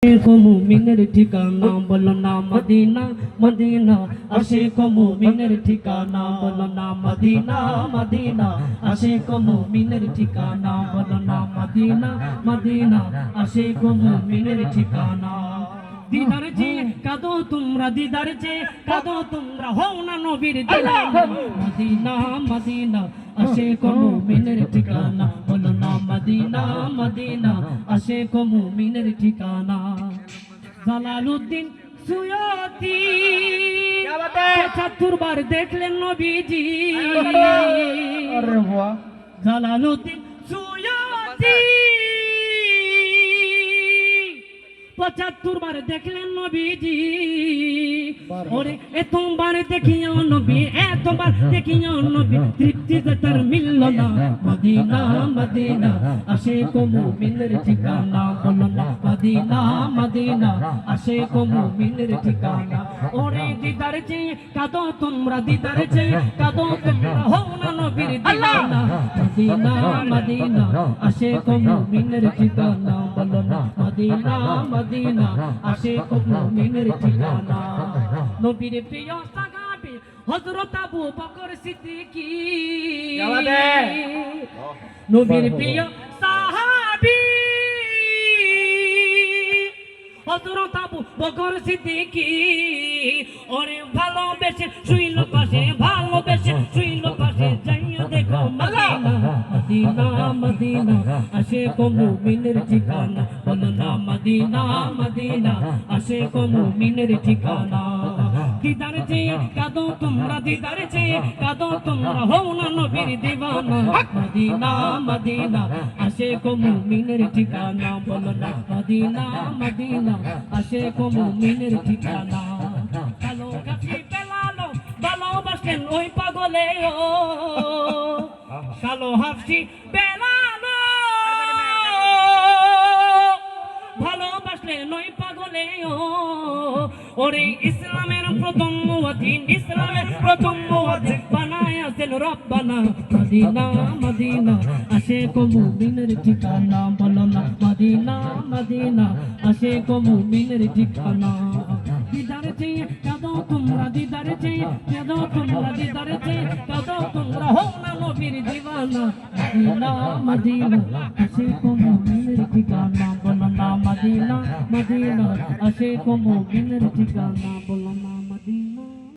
আশিক মুমিনের ঠিকানা বলো না মদিনা মদিনা আশিক মুমিনের ঠিকানা বলো না মদিনা মদিনা আশিক মুমিনের ঠিকানা বলো না মদিনা মদিনা আশিক মুমিনের ঠিকানা দিদার যে কাদো তোমরা দিদার যে কাদো তোমরা হও না নবীর দিদার মদিনা মদিনা আশিক মুমিনের ঠিকানা বলো না মদিনা মদিনা আশিক মুমিনের ঠিকানা জালালউদ্দিন সুয়ুতি ৭৫ বার দেখলেন নবীজি আরে বাহ জালালউদ্দিন সুয়ুতি ৭৫ বার দেখলেন নবীজি ওরে এতবার দেখিও নবী এতবার দেখিও নবী তৃপ্তি তার মিলল না মদিনা মদিনা আশিক মুমিনের ঠিকানা বলো না মদিনা মদিনা আশিক মুমিনের ঠিকানা ওরে দিদার চেয়ে কাঁদো তোমরা দিদার চেয়ে কাঁদো তোমরা হও না নবীর দিওয়ানা মদিনা মদিনা আশিক মুমিনের ঠিকানা বলো না মদিনা মদিনা আশিক মুমিনের ঠিকানা নবীর প্রিয় সাহাবী হযরত আবু বকর সিদ্দিক নবীর প্রিয় সাহাবী হযরত আবু বকর সিদ্দিক ওরে ভালোবেসে শুইল পাশে ভালোবেসে শুইল পাশে যাইয়া দেখো মদিনা মদিনা মদিনা আশিক মুমিনের ঠিকানা বলো না মদিনা মদিনা আশিক মুমিনের ঠিকানা দিদার চেয়ে কাঁদো তোমরা দিদার চেয়ে কাঁদো তোমরা হও না নবীর দিওয়ানা মদিনা মদিনা আশিক মুমিনের ঠিকানা বলো না মদিনা মদিনা আশিক মুমিনের ঠিকানা কালো কাছি পেলালো ভালোবাসেন ওই পাগলে ও কালো হাসি পেলালো ভালোবাসলেন ওই পাগলে ও ওরে ইসলামের প্রথম মুয়াজ্জিন ইসলামের প্রথম মুয়াজ্জিন বানায়াছেন রব্বানা মদিনা মদিনা আশিক মুমিনের ঠিকানা বলো না মদিনা মদিনা আশিক মুমিনের ঠিকানা দিদার চেয়ে কাঁদো তোমরা দিদার চেয়ে কাঁদো তোমরা দিদার চেয়ে কাঁদো তোমরা হও না নবীর দিওয়ানা মদিনা মদিনা আশিক মুমিনের ঠিকানা বলো না মদিনা মদিনা আশিক মুমিনের ঠিকানা বলো না